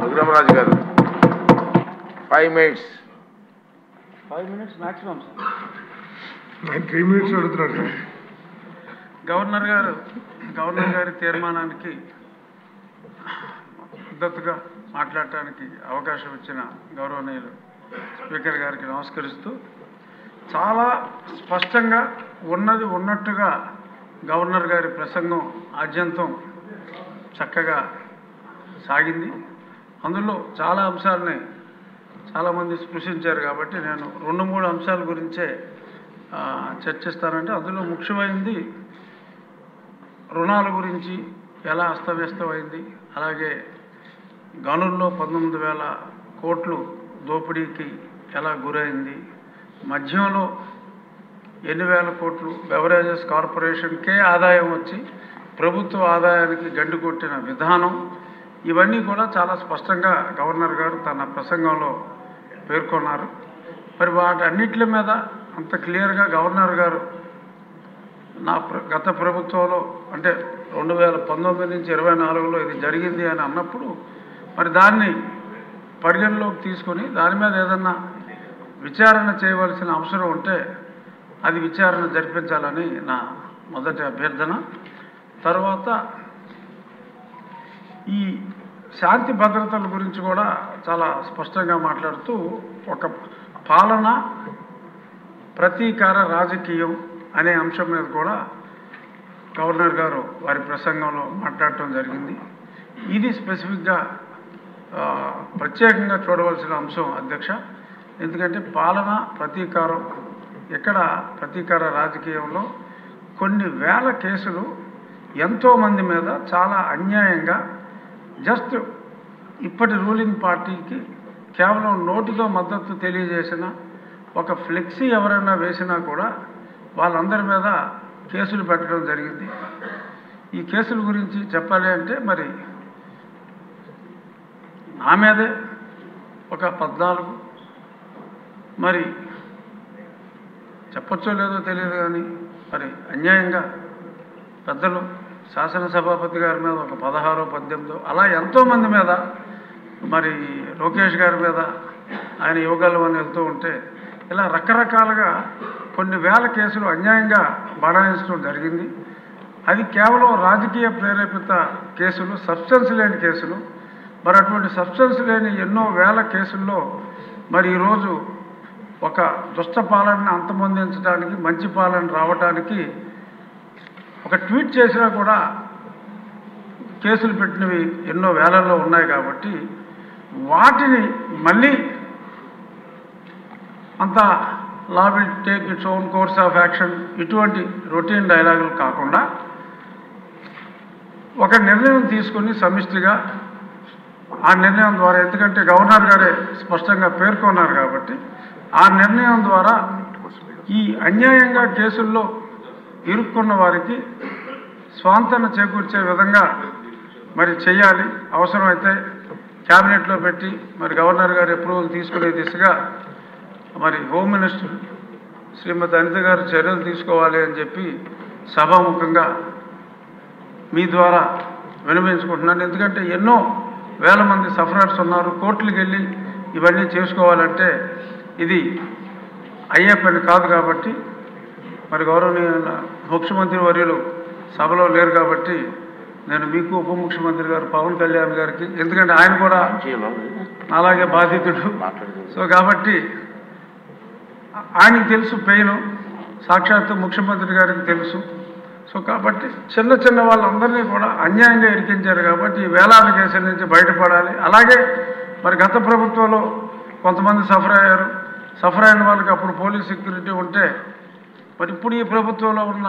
రఘురామరాజు గారు 5 minutes. 5 minutes maximum. నేను 3 minutes అడుగుతున్నాను. గవర్నర్ గారి తీర్మానానికి మద్దతుగా మాట్లాడటానికి అవకాశం ఇచ్చిన గౌరవనీయులు స్పీకర్ గారికి నమస్కరిస్తూ, చాలా స్పష్టంగా ఉన్నది ఉన్నట్టుగా గవర్నర్ గారి ప్రసంగం ఆద్యంతం చక్కగా సాగింది. అందులో చాలా అంశాలని చాలామంది స్పృశించారు కాబట్టి నేను 2-3 అంశాల గురించే చర్చిస్తానంటే, అందులో ముఖ్యమైనది రుణాల గురించి ఎలా అస్తవ్యస్తమైంది, అలాగే గనుల్లో 19,000 కోట్లు దోపిడీకి ఎలా గురైంది, మద్యంలో ఎన్ని వేల కోట్లు బెవరేజెస్ కార్పొరేషన్కే ఆదాయం వచ్చి ప్రభుత్వ ఆదాయానికి గండి కొట్టిన విధానం, ఇవన్నీ కూడా చాలా స్పష్టంగా గవర్నర్ గారు తన ప్రసంగంలో పేర్కొన్నారు. మరి వాటన్నిటి మీద అంత క్లియర్గా గవర్నర్ గారు గత ప్రభుత్వంలో అంటే 2019 నుంచి 24లో ఇది జరిగింది అని అన్నప్పుడు, మరి దాన్ని పరిగణలోకి తీసుకొని దాని మీద ఏదన్నా విచారణ చేయవలసిన అవసరం ఉంటే అది విచారణ జరిపించాలని నా మొదటి అభ్యర్థన. తర్వాత ఈ శాంతి భద్రతల గురించి కూడా చాలా స్పష్టంగా మాట్లాడుతూ, ఒక పాలన ప్రతీకార రాజకీయం అనే అంశం మీద కూడా గవర్నర్ గారు వారి ప్రసంగంలో మాట్లాడటం జరిగింది. ఇది స్పెసిఫిక్గా ప్రత్యేకంగా చూడవలసిన అంశం అధ్యక్ష. ఎందుకంటే పాలన ప్రతీకారం, ఇక్కడ ప్రతీకార రాజకీయంలో కొన్ని వేల కేసులు ఎంతోమంది మీద చాలా అన్యాయంగా జస్ట్ ఇప్పటి రూలింగ్ పార్టీకి కేవలం నోటితో మద్దతు తెలియజేసిన ఒక ఫ్లెక్సీ ఎవరైనా వేసినా కూడా వాళ్ళందరి మీద కేసులు పెట్టడం జరిగింది. ఈ కేసుల గురించి చెప్పాలి అంటే మరి నా మీదే ఒక 14, మరి చెప్పచ్చో లేదో తెలియదు కానీ మరి అన్యాయంగా పెద్దలు శాసనసభాపతి గారి మీద ఒక 16, 18 అలా ఎంతోమంది మీద, మరి లోకేష్ గారి మీద ఆయన యువగలం అని వెళ్తూ ఉంటే ఇలా రకరకాలుగా కొన్ని వేల కేసులు అన్యాయంగా బడాయించడం జరిగింది. అది కేవలం రాజకీయ ప్రేరేపిత కేసులు, సబ్స్టెన్స్ లేని కేసులు. మరి అటువంటి సబ్స్టెన్స్ లేని ఎన్నో వేల కేసుల్లో మరి ఈరోజు ఒక దుష్ట పాలనని అంతమొందించడానికి, మంచి పాలన రావడానికి ఒక ట్వీట్ చేసినా కూడా కేసులు పెట్టినవి ఎన్నో వేలల్లో ఉన్నాయి. కాబట్టి వాటిని మళ్ళీ అంత law will take its own course of action ఇటువంటి రొటీన్ డైలాగులు కాకుండా ఒక నిర్ణయం తీసుకుని సమిష్టిగా ఆ నిర్ణయం ద్వారా, ఎందుకంటే గవర్నర్ గారే స్పష్టంగా పేర్కొన్నారు కాబట్టి ఆ నిర్ణయం ద్వారా ఈ అన్యాయంగా కేసుల్లో ఇరుక్కున్న వారికి స్వాంతన చేకూర్చే విధంగా మరి చేయాలి. అవసరమైతే క్యాబినెట్లో పెట్టి మరి గవర్నర్ గారి అప్రూవల్ తీసుకునే దిశగా మరి హోమ్ మినిస్టర్ శ్రీమతి అనిత గారు చర్యలు తీసుకోవాలి అని చెప్పి సభాముఖంగా మీ ద్వారా విన్నవించుకుంటున్నాను. ఎందుకంటే ఎన్నో వేల మంది సఫరర్స్ ఉన్నారు. కోర్టులకు వెళ్ళి ఇవన్నీ చేసుకోవాలంటే ఇది అయ్యే పని కాదు. కాబట్టి మరి గౌరవనీయ ముఖ్యమంత్రి వర్యులు సభలో లేరు కాబట్టి నేను మీకు ఉప ముఖ్యమంత్రి గారు పవన్ కళ్యాణ్ గారికి, ఎందుకంటే ఆయన కూడా అలాగే బాధితుడు, సో కాబట్టి ఆయనకి తెలుసు పెయిన్, సాక్షాత్తు ముఖ్యమంత్రి గారికి తెలుసు. సో కాబట్టి చిన్న చిన్న వాళ్ళందరినీ కూడా అన్యాయంగా ఇరికించారు. కాబట్టి ఈ వేలాది కేసుల నుంచి బయటపడాలి. అలాగే మరి గత ప్రభుత్వంలో కొంతమంది సఫర్ అయిన వాళ్ళకి అప్పుడు పోలీస్ సెక్యూరిటీ ఉంటే, మరి ఇప్పుడు ఈ ప్రభుత్వంలో ఉన్న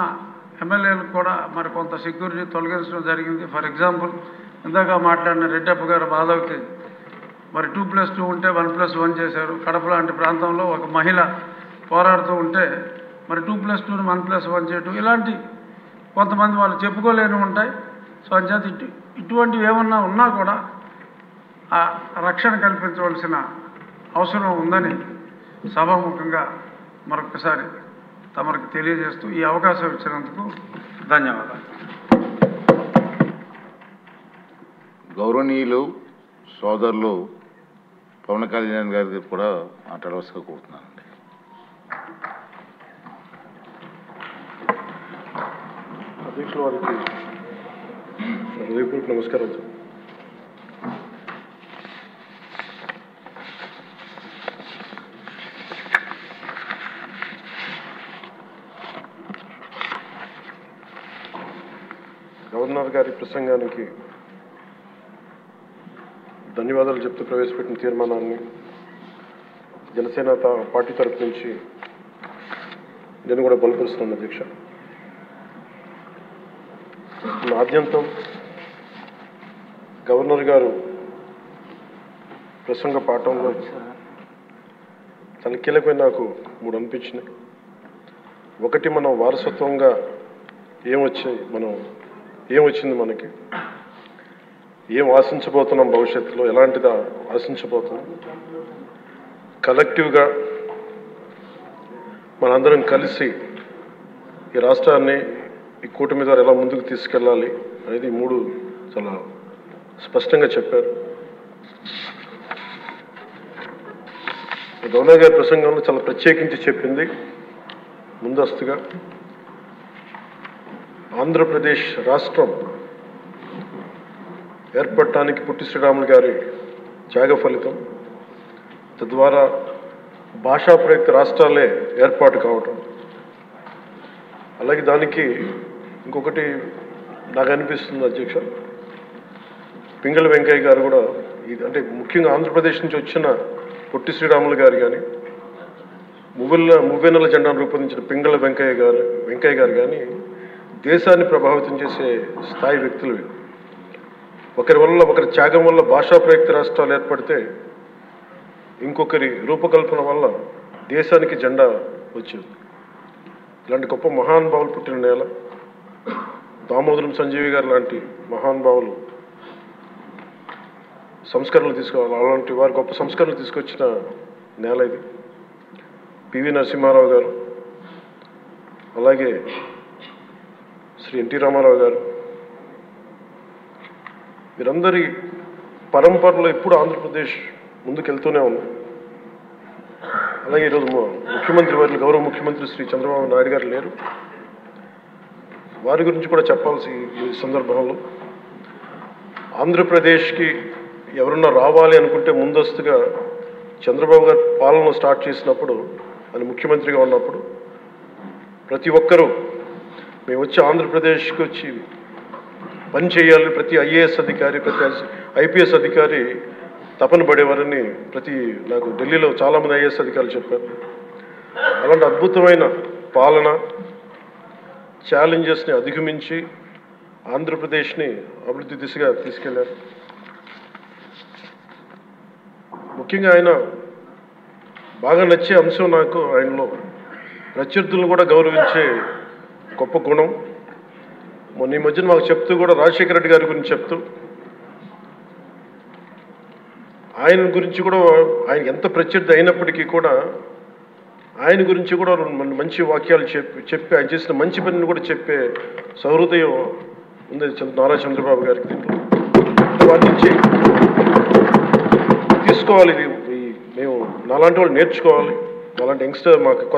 ఎమ్మెల్యేలకు కూడా మరి కొంత సెక్యూరిటీ తొలగించడం జరిగింది. ఫర్ ఎగ్జాంపుల్ ఇందాక మాట్లాడిన రెడ్డప్ప గారు బాధవకి మరి 2+2 ఉంటే 1+1 చేశారు. కడప లాంటి ప్రాంతంలో ఒక మహిళ పోరాడుతూ ఉంటే మరి 2+2ను 1+1 చేయటం, ఇలాంటి కొంతమంది వాళ్ళు చెప్పుకోలేని ఉంటాయి. సో అంచేత ఇటువంటివి ఏమన్నా ఉన్నా కూడా ఆ రక్షణ కల్పించవలసిన అవసరం ఉందని సభాముఖంగా మరొకసారి తమరికి తెలియజేస్తూ ఈ అవకాశం ఇచ్చినందుకు ధన్యవాదాలు. గౌరవనీయులు సోదరులు పవన్ కళ్యాణ్ గారికి కూడా మాట్లాడవలసిగా కోరుతున్నానండి. అధ్యక్షుల వారికి హృదయపూర్వక నమస్కారం సార్. గవర్నర్ గారి ప్రసంగానికి ధన్యవాదాలు చెప్తూ ప్రవేశపెట్టిన తీర్మానాన్ని జనసేన పార్టీ తరఫు నుంచి నేను కూడా బలపరుస్తున్నాను అధ్యక్ష. ఆద్యంతం గవర్నర్ గారు ప్రసంగ పాఠంలో చాలా కీలకమైన నాకు 3 అనిపించినాయి. ఒకటి, మనం వారసత్వంగా ఏమొచ్చింది మనకి, ఏం ఆశించబోతున్నాం, భవిష్యత్తులో ఎలాంటిదా ఆశించబోతున్నాం, కలెక్టివ్గా మనందరం కలిసి ఈ రాష్ట్రాన్ని ఈ కూటమి ద్వారా ఎలా ముందుకు తీసుకెళ్ళాలి అనేది 3 చాలా స్పష్టంగా చెప్పారు. గవర్నర్ గారి ప్రసంగంలో చాలా ప్రత్యేకించి చెప్పింది ముందస్తుగా ఆంధ్రప్రదేశ్ రాష్ట్రం ఏర్పడటానికి పొట్టి శ్రీరాములు గారి త్యాగ ఫలితం, తద్వారా భాషా ప్రయుక్త రాష్ట్రాలే ఏర్పాటు కావటం. అలాగే దానికి ఇంకొకటి నాకు అనిపిస్తుంది అధ్యక్ష, పింగళ వెంకయ్య గారు కూడా అంటే ముఖ్యంగా ఆంధ్రప్రదేశ్ నుంచి వచ్చిన పొట్టి శ్రీరాములు గారు కానీ, మువ్వెన్నెల జెండాను రూపొందించిన పింగళ వెంకయ్య గారు కానీ దేశాన్ని ప్రభావితం చేసే స్థాయి వ్యక్తులు. ఒకరి త్యాగం వల్ల భాషా ప్రయుక్త రాష్ట్రాలు ఏర్పడితే ఇంకొకరి రూపకల్పన వల్ల దేశానికి జెండా వచ్చింది. ఇలాంటి గొప్ప మహానుభావులు పుట్టిన నేల. దామోదరం సంజీవి గారు లాంటి మహానుభావులు సంస్కరణలు తీసుకోవాలి, అలాంటి వారు గొప్ప సంస్కరణలు తీసుకొచ్చిన నేల ఇది. పివి నరసింహారావు గారు, అలాగే శ్రీ ఎన్టీ రామారావు గారు, వీరందరి పరంపరలో ఎప్పుడు ఆంధ్రప్రదేశ్ ముందుకెళ్తూనే ఉంది. అలాగే ఈరోజు గౌరవ ముఖ్యమంత్రి శ్రీ చంద్రబాబు నాయుడు గారు లేరు, వారి గురించి కూడా చెప్పాల్సి ఈ సందర్భంలో. ఆంధ్రప్రదేశ్కి ఎవరన్నా రావాలి అనుకుంటే ముందస్తుగా చంద్రబాబు గారు పాలన స్టార్ట్ చేసినప్పుడు, ఆయన ముఖ్యమంత్రిగా ఉన్నప్పుడు ప్రతి ఒక్కరూ మేము వచ్చి ఆంధ్రప్రదేశ్కి వచ్చి పని చేయాలి, ప్రతి ఐఏఎస్ అధికారి, ప్రతి ఐపీఎస్ అధికారి తపన పడేవారని నాకు ఢిల్లీలో చాలామంది ఐఏఎస్ అధికారులు చెప్పారు. అలాంటి అద్భుతమైన పాలన, ఛాలెంజెస్ని అధిగమించి ఆంధ్రప్రదేశ్ని అభివృద్ధి దిశగా తీసుకెళ్లారు. ముఖ్యంగా ఆయన బాగా నచ్చే అంశం నాకు ఆయనలో ప్రత్యర్థులను కూడా గౌరవించే గొప్ప గుణం. మొన్న ఈ మధ్యన మాకు చెప్తూ కూడా రాజశేఖర రెడ్డి గారి గురించి చెప్తూ ఆయన గురించి కూడా, ఆయన ఎంత ప్రత్యర్థి అయినప్పటికీ కూడా ఆయన గురించి కూడా మంచి వాక్యాలు చెప్పి ఆయన చేసిన మంచి పనిని కూడా చెప్పే సహృదయం ఉంది నారా చంద్రబాబు గారికి. వాటి నుంచి తీసుకోవాలి, ఇది మేము నాలాంటి వాళ్ళు నేర్చుకోవాలి. అలాంటి యంగ్స్టర్ మాకు